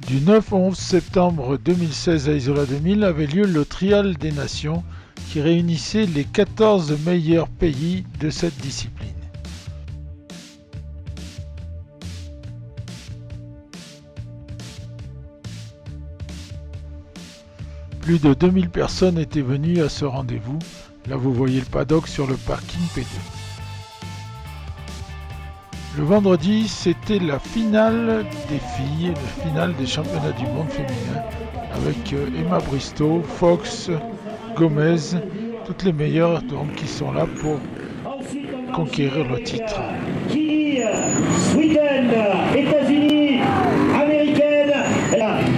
Du 9 au 11 septembre 2016 à Isola 2000 avait lieu le Trial des Nations qui réunissait les 14 meilleurs pays de cette discipline. Plus de 2000 personnes étaient venues à ce rendez-vous. Là vous voyez le paddock sur le parking P2. Le vendredi, c'était la finale des filles, la finale des championnats du monde féminin, avec Emma Bristow, Fox, Gomez, toutes les meilleures donc, qui sont là pour conquérir le titre. Qui Sweden, États-Unis, américaine,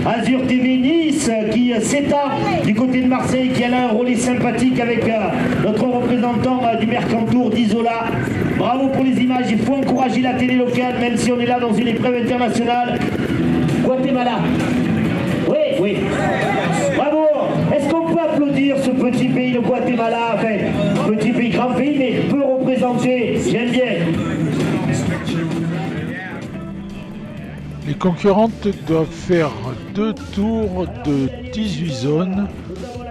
Azur TV Nice qui s'étend du côté de Marseille, qui a un relais sympathique avec notre représentant du Mercantour d'Isola. Bravo pour les images, il faut encourager la télé locale, même si on est là dans une épreuve internationale. Guatemala. Oui, oui. Bravo. Est-ce qu'on peut applaudir ce petit pays, le Guatemala? Enfin, petit pays, grand pays, mais peu représenté. J'aime bien. Les concurrentes doivent faire 2 tours de 18 zones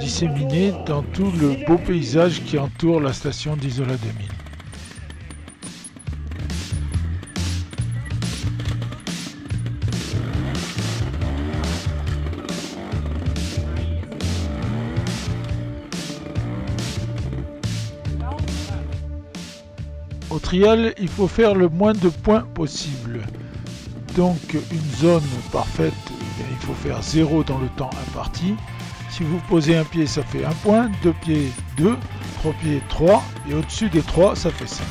disséminées dans tout le beau paysage qui entoure la station d'Isola 2000. Au trial, il faut faire le moins de points possible. Donc une zone parfaite, il faut faire 0 dans le temps imparti. Si vous posez un pied, ça fait 1 point, 2 pieds 2, 3 pieds 3, et au-dessus des 3, ça fait 5.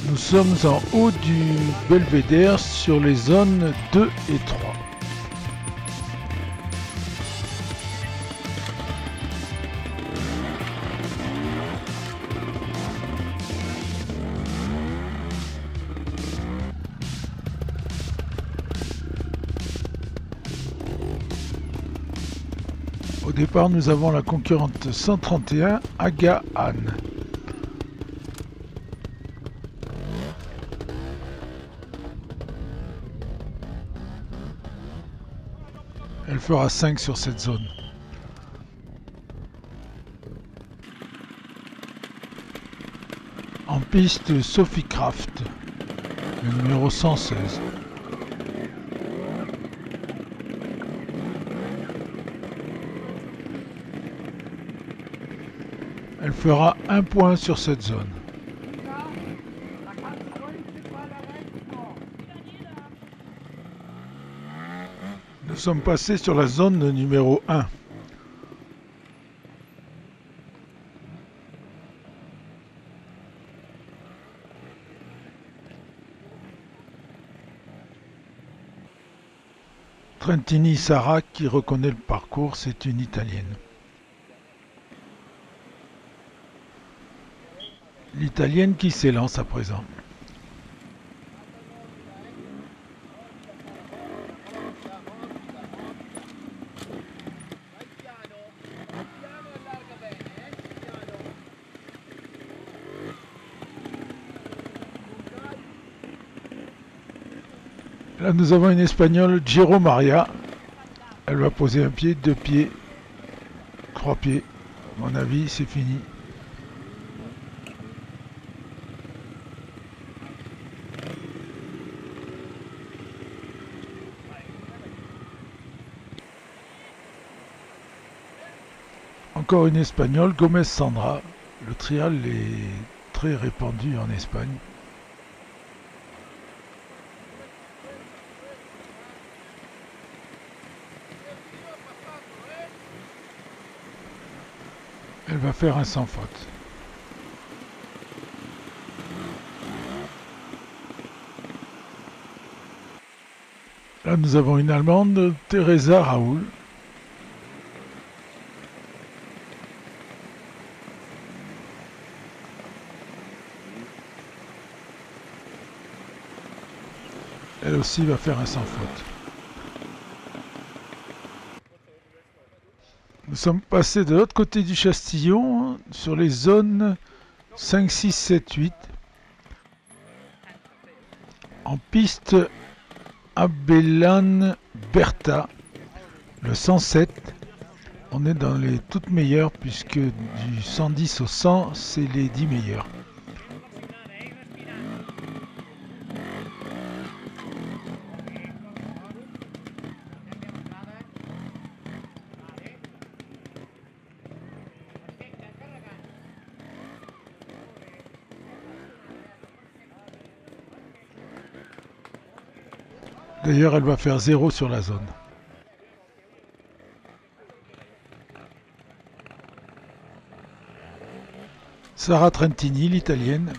Nous sommes en haut du belvédère sur les zones 2 et 3. Au départ, nous avons la concurrente 131, Aga Anne. Elle fera 5 sur cette zone. En piste, Sophie Kraft, le numéro 116. Elle fera 1 point sur cette zone. Nous sommes passés sur la zone numéro 1. Trentini Sarah qui reconnaît le parcours, c'est une Italienne. L'Italienne qui s'élance à présent. Là, nous avons une Espagnole, Giro Maria. Elle va poser un pied, 2 pieds, 3 pieds. À mon avis, c'est fini. Encore une Espagnole, Gomez Sandra. Le trial est très répandu en Espagne. Elle va faire un sans faute. Là, nous avons une Allemande, Teresa Raoul. Elle aussi va faire un sans faute. sommes passés de l'autre côté du Chastillon, sur les zones 5, 6, 7, 8. En piste Abellan-Bertha, le 107. On est dans les toutes meilleures puisque du 110 au 100, c'est les 10 meilleurs. D'ailleurs, elle va faire 0 sur la zone. Sara Trentini, l'italienne.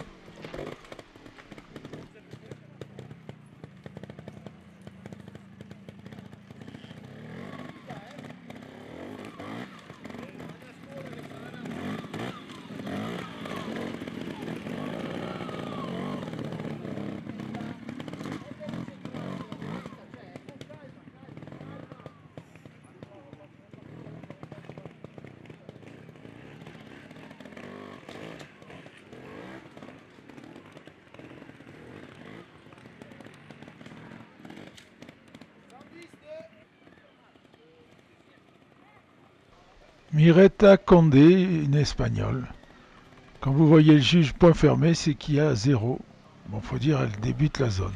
Mireta Condé, une espagnole. Quand vous voyez le juge point fermé, c'est qu'il y a 0. Bon, faut dire, elle débute la zone.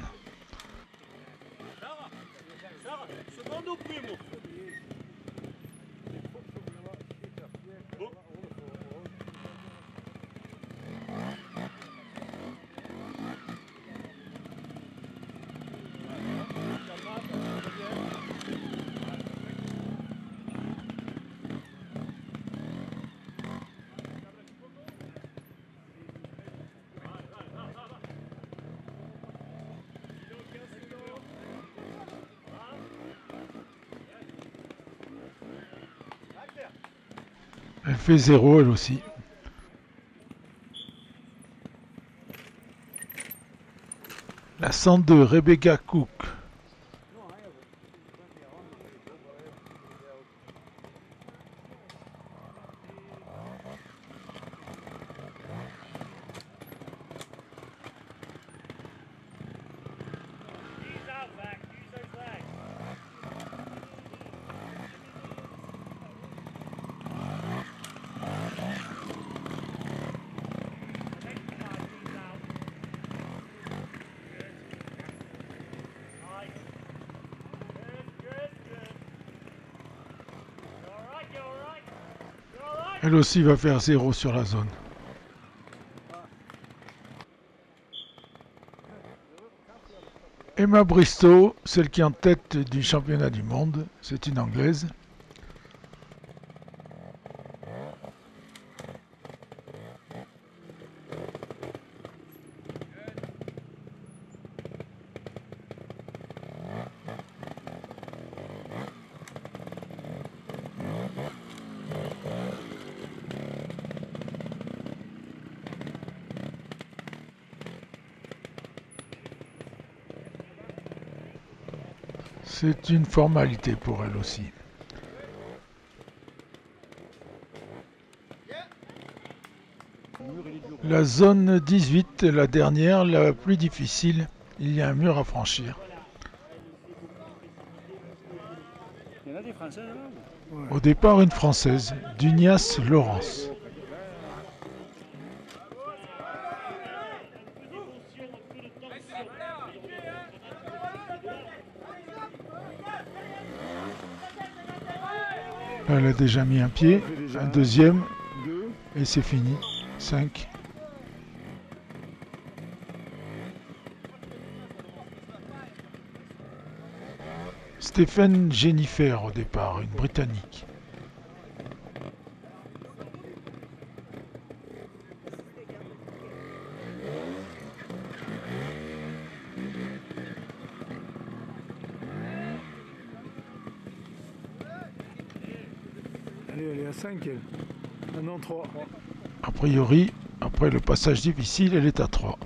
Elle fait 0 elle aussi. La 102, Rebecca Cook. Elle aussi va faire 0 sur la zone. Emma Bristow, celle qui est en tête du championnat du monde, c'est une Anglaise. C'est une formalité pour elle aussi. La zone 18 est la dernière, la plus difficile. Il y a un mur à franchir. Au départ, une Française, Dunias Laurence. Elle a déjà mis un pied, un deuxième, et c'est fini. 5. Stephen Jennifer au départ, une Britannique. Allez, elle est à 5, elle. Ah non, 3. A priori, après le passage difficile, elle est à 3.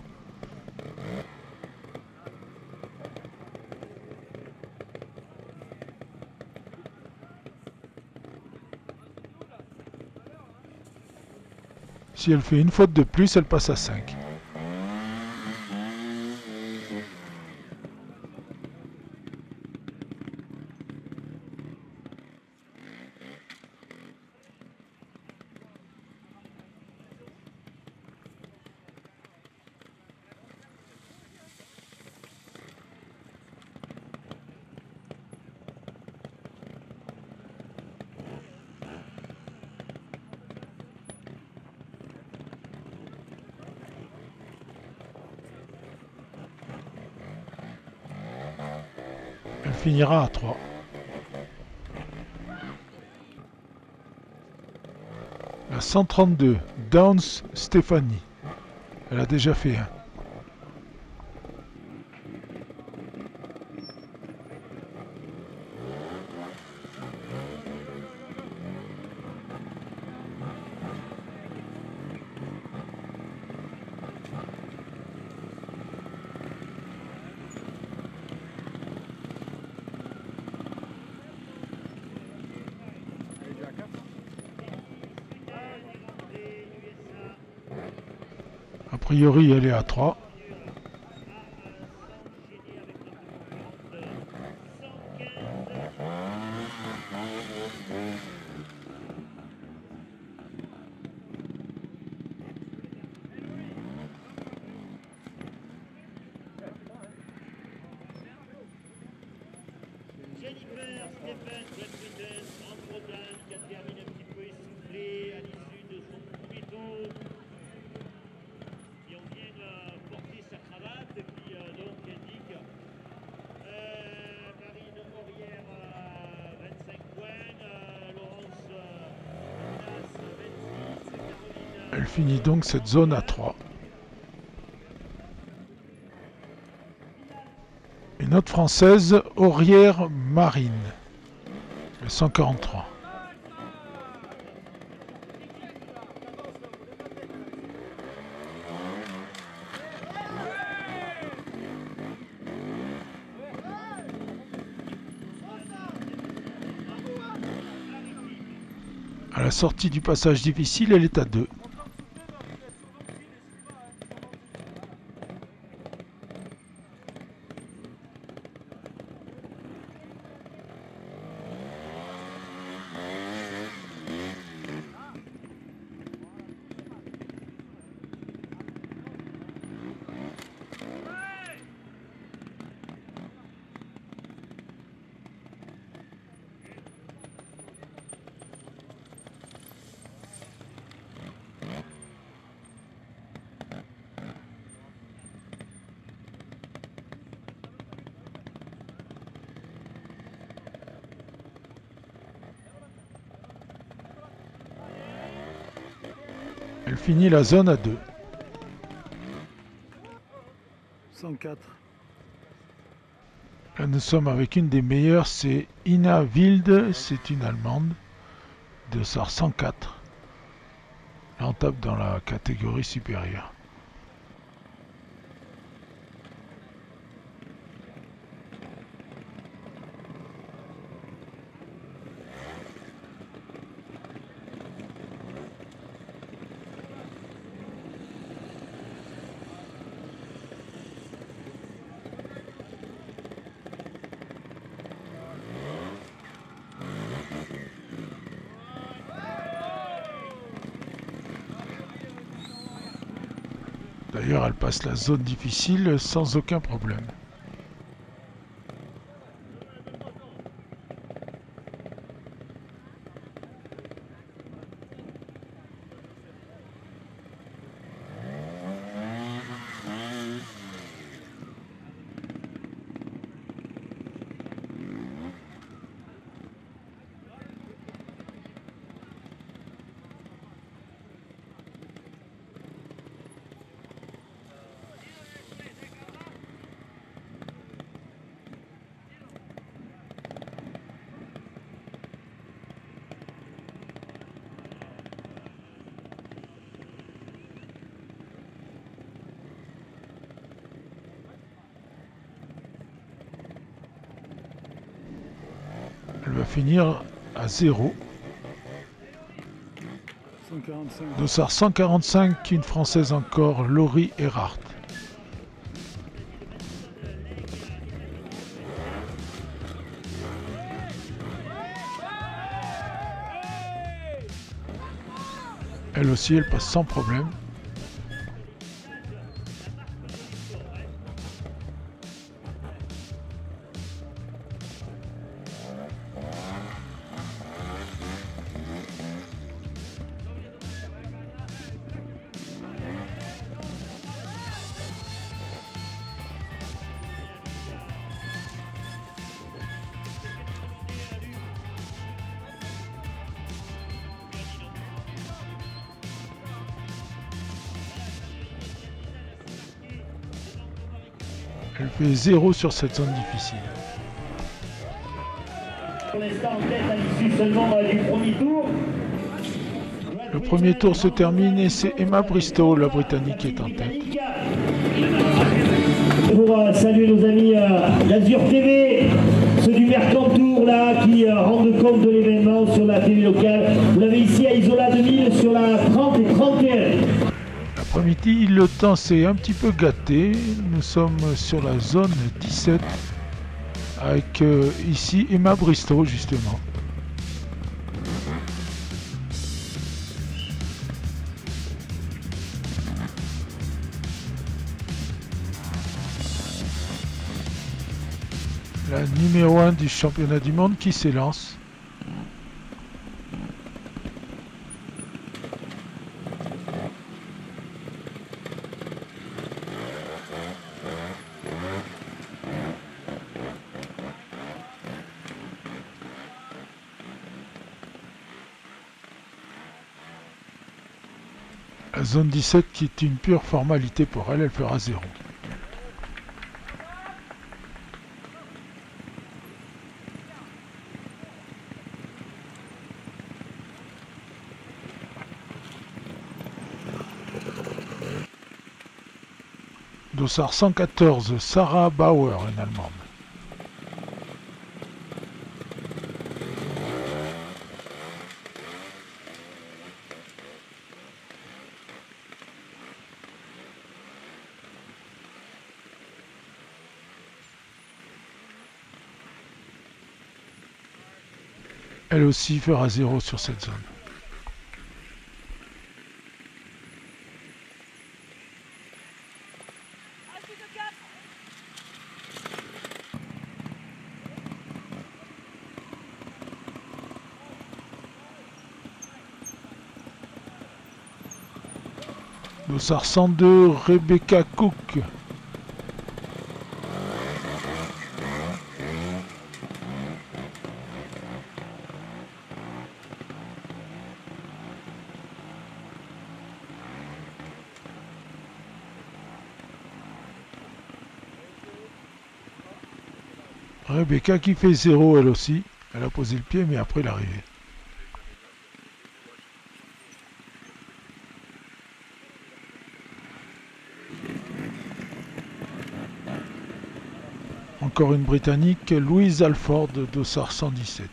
Si elle fait une faute de plus, elle passe à 5. Elle finira à 3. La 132, Downs Stéphanie. Elle a déjà fait un. A priori, elle est à 3. Jennifer Stephen Glenn en Bretagne qui a terminé un petit peu essoufflé à l'issue de son premier tour. Qui en vient porter sa cravate et puis donc indique Marine Aurière 25 points, Laurence Menace 26, Caroline. Elle finit donc cette zone à 3. Une autre française, Aurière Marine, le 143. À la sortie du passage difficile, elle est à 2. Elle finit la zone à 2. 104. Là, nous sommes avec une des meilleures, c'est Ina Wild, c'est une Allemande, de SAR 104. Là, on tape dans la catégorie supérieure. D'ailleurs, elle passe la zone difficile sans aucun problème. Elle va finir à 0. 104. 145. Dossard 145, une Française encore, Laurie Erhardt. Elle aussi, elle passe sans problème. Elle fait 0 sur cette zone difficile. Pour l'instant, en tête à l'issue seulement du premier tour. Le premier tour se termine et c'est Emma Bristow, la Britannique, qui est en tête. Pour saluer nos amis d'Azur TV, ceux du Mercantour là qui rendent compte de l'événement sur la télé locale. Vous l'avez ici à Isola 2000 sur la 30 et 31. L'après-midi, le temps s'est un petit peu gâté. Nous sommes sur la zone 17 avec ici Emma Bristow justement. La numéro 1 du championnat du monde qui s'élance. La zone 17 qui est une pure formalité pour elle, elle fera 0. Dossard 114, Sarah Bauer, une Allemande. Elle aussi fera 0 sur cette zone. Dossard 102, Rebecca Cook. Rebecca qui fait 0 elle aussi. Elle a posé le pied mais après l'arrivée. Encore une Britannique, Louise Alford, Dossard 117.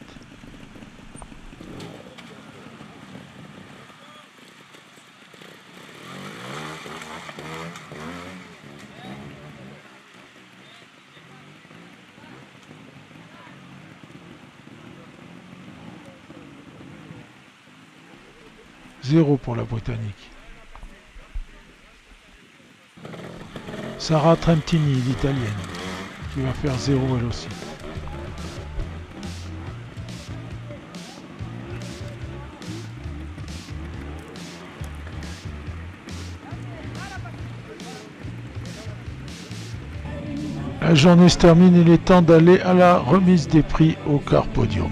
Zéro pour la Britannique. Sarah Trentini, l'Italienne, qui va faire 0 elle aussi. La journée se termine, il est temps d'aller à la remise des prix au car podium.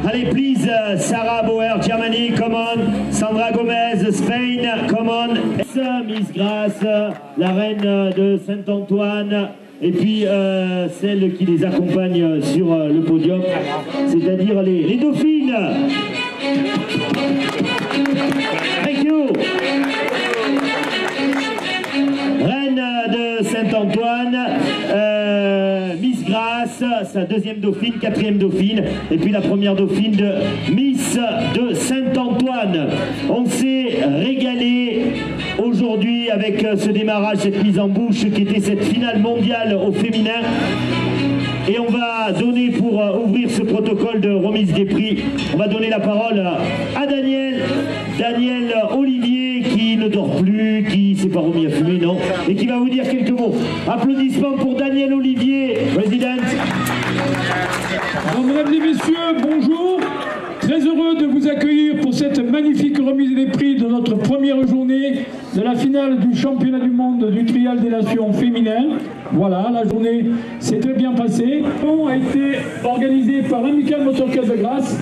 Allez, please, Sarah Bauer, Germany, come on. Sandra Gomez, Spain, come on. Miss Grace, la reine de Saint-Antoine. Et puis celle qui les accompagne sur le podium, c'est-à-dire les dauphines. Thank you. Reine de Saint-Antoine, Miss Grace, ça deuxième dauphine, quatrième dauphine, et puis la première dauphine de Miss de Saint-Antoine. On s'est régalé aujourd'hui avec ce démarrage, cette mise en bouche qui était cette finale mondiale au féminin. Et on va donner, pour ouvrir ce protocole de remise des prix, on va donner la parole à Daniel Olivier, qui ne dort plus, qui s'est pas remis à fumer, non, et qui va vous dire quelques mots. Applaudissements pour Daniel Olivier, président. Alors, mesdames et messieurs, bonjour. Très heureux de vous accueillir pour cette magnifique remise des prix de notre première journée de la finale du championnat du monde du trial des nations féminin. Voilà, la journée s'est très bien passée. On a été organisé par l'Amical Motor Club de Grasse,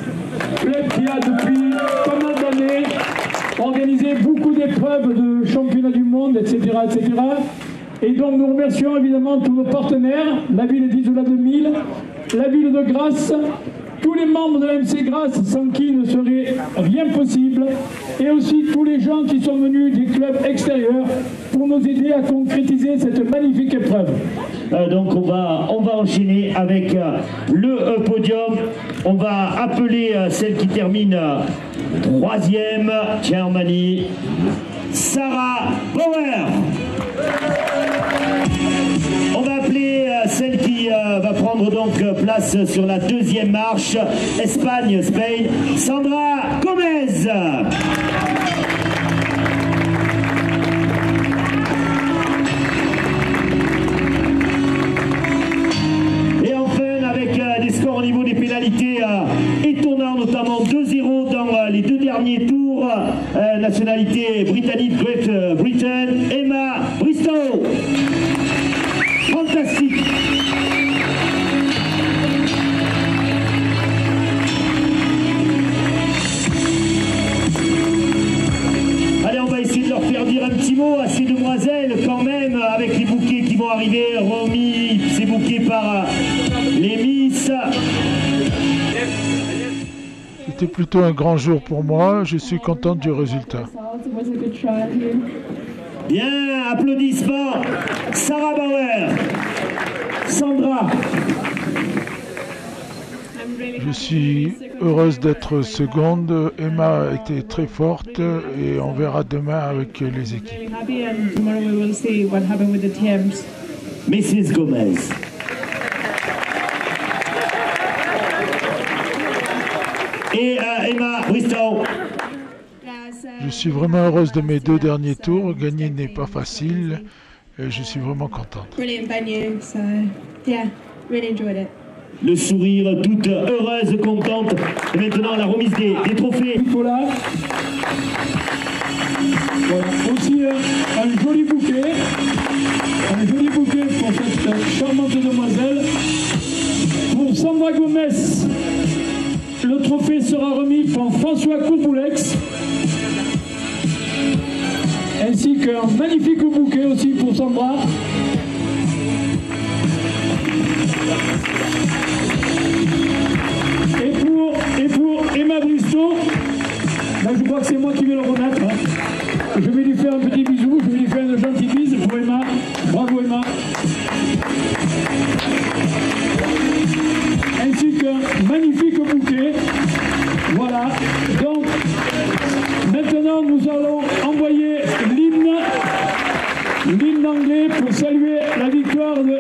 club qui a depuis pas mal d'années organisé beaucoup d'épreuves de championnat du monde, etc., etc. Et donc nous remercions évidemment tous nos partenaires, la ville d'Isola 2000, la ville de Grasse, tous les membres de la MC Grasse sans qui ne serait rien possible, et aussi tous les gens qui sont venus des clubs extérieurs pour nous aider à concrétiser cette magnifique épreuve. Donc on va enchaîner avec le podium. On va appeler celle qui termine troisième, Germany, Sarah Bauer. On va appeler celle qui va prendre donc place sur la deuxième marche, Espagne, Spain, Sandra Gomez. Et enfin, avec des scores au niveau des pénalités étonnants, notamment 2-0 dans les deux derniers tours, nationalité britannique, Great Britain, Emma Bristow. Fantastique. Allez, on va essayer de leur faire dire un petit mot à ces demoiselles quand même, avec les bouquets qui vont arriver, remis ces bouquets par les Miss. C'était plutôt un grand jour pour moi, je suis content du résultat. Bien, applaudissements. Sarah Bauer. Sandra. Je suis heureuse d'être seconde. Emma a été très forte et on verra demain avec les équipes. Mrs. Gomez. Et Emma Bristow. Je suis vraiment heureuse de mes deux derniers tours. Gagner n'est pas facile et je suis vraiment contente. Le sourire, toute heureuse, contente. Et maintenant la remise des trophées. Voilà. Aussi un joli bouquet pour cette charmante demoiselle. Pour Sandra Gomez, le trophée sera remis par François Courpoulex, ainsi qu'un magnifique bouquet aussi pour Sandra. Et pour Emma Bristow, là je crois que c'est moi qui vais le remettre. Je vais lui faire un petit bisou, je vais lui faire une gentille bise pour Emma. Bravo Emma. Ainsi qu'un magnifique bouquet. Voilà. Donc, maintenant nous allons envoyer l'hymne anglais pour saluer la victoire de